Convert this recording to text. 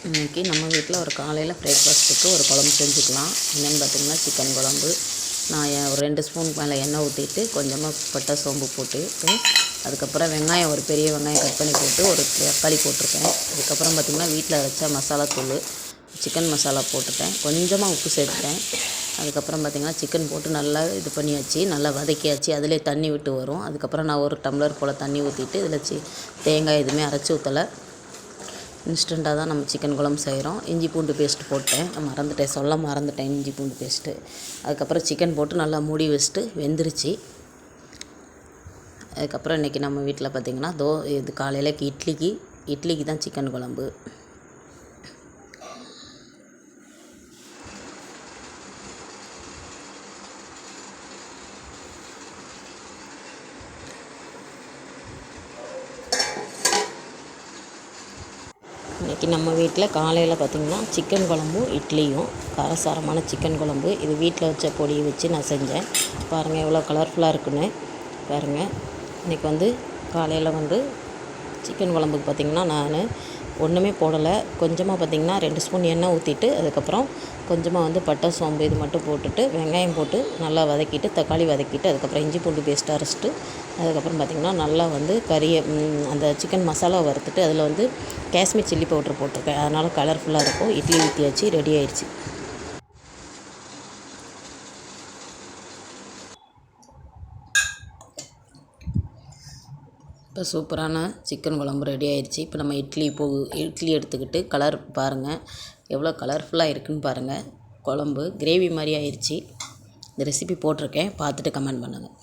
இன்றைக்கி நம்ம வீட்டில் ஒரு காலையில் பிரேக்ஃபாஸ்ட்டுக்கு ஒரு குழம்பு செஞ்சுக்கலாம். என்னென்னு பார்த்திங்கன்னா சிக்கன் குழம்பு. நான் ஒரு 2 ஸ்பூன் மேலே எண்ணெய் ஊற்றிட்டு கொஞ்சமாக பட்டை சோம்பு போட்டுட்டு அதுக்கப்புறம் வெங்காயம் ஒரு பெரிய வெங்காயம் கட் பண்ணி போட்டு ஒரு தக்காளி போட்டிருக்கேன். அதுக்கப்புறம் பார்த்திங்கன்னா வீட்டில் அரைச்ச மசாலா தூள் சிக்கன் மசாலா போட்டுட்டேன். கொஞ்சமாக உப்பு சேர்த்துட்டேன். அதுக்கப்புறம் பார்த்திங்கன்னா சிக்கன் போட்டு நல்லா இது பண்ணியாச்சு, நல்லா வதக்கியாச்சு. அதிலே தண்ணி விட்டு வரும். அதுக்கப்புறம் நான் ஒரு டம்ளர் போல் தண்ணி ஊற்றிட்டு இதில் தேங்காய் எதுவுமே அரைச்சி ஊற்றலை. இன்ஸ்டண்ட்டாக தான் நம்ம சிக்கன் குழம்பு செய்கிறோம். இஞ்சி பூண்டு பேஸ்ட்டு போட்டேன், மறந்துட்டேன் இஞ்சி பூண்டு பேஸ்ட்டு. அதுக்கப்புறம் சிக்கன் போட்டு நல்லா மூடி வச்சுட்டு வெந்துருச்சு. அதுக்கப்புறம் இன்றைக்கி நம்ம வீட்டில் பார்த்திங்கன்னா இது காலையில் இட்லிக்கு தான் சிக்கன் குழம்பு. இன்றைக்கி நம்ம வீட்டில் காலையில் பார்த்திங்கன்னா சிக்கன் குழம்பும் இட்லியும், காரசாரமான சிக்கன் குழம்பு. இது வீட்டில் வச்ச பொடியை வச்சு நான் செஞ்சேன். பாருங்கள் எவ்வளோ கலர்ஃபுல்லாக இருக்குன்னு பாருங்கள். இன்றைக்கி காலையில் சிக்கன் குழம்புக்கு பார்த்திங்கன்னா நான் ஒன்றுமே போடலை. கொஞ்சமாக பார்த்திங்கன்னா 2 ஸ்பூன் எண்ணெய் ஊற்றிட்டு அதுக்கப்புறம் கொஞ்சமாக பட்டை சோம்பு இது மட்டும் போட்டுட்டு வெங்காயம் போட்டு நல்லா வதக்கிட்டு தக்காளி வதக்கிட்டு அதுக்கப்புறம் இஞ்சி பூண்டு பேஸ்ட் அரைச்சிட்டு அதுக்கப்புறம் பார்த்திங்கன்னா நல்லா கறியை அந்த சிக்கன் மசாலா வறுத்துட்டு அதில் காஷ்மீர் சில்லி பவுட்ரு போட்டிருக்கேன். அதனால் கலர்ஃபுல்லாக இருக்கும். இட்லி ஊற்றியாச்சு, ரெடி ஆயிடுச்சு. இப்போ சூப்பரான சிக்கன் குழம்பு ரெடி ஆயிடுச்சு. இப்போ நம்ம இட்லி எடுத்துக்கிட்டு கலர் பாருங்கள் எவ்வளோ கலர்ஃபுல்லாக இருக்குதுன்னு பாருங்கள். குழம்பு கிரேவி மாதிரி ஆயிடுச்சு. இந்த ரெசிபி போட்டிருக்கேன், பார்த்துட்டு கமெண்ட் பண்ணுங்கள்.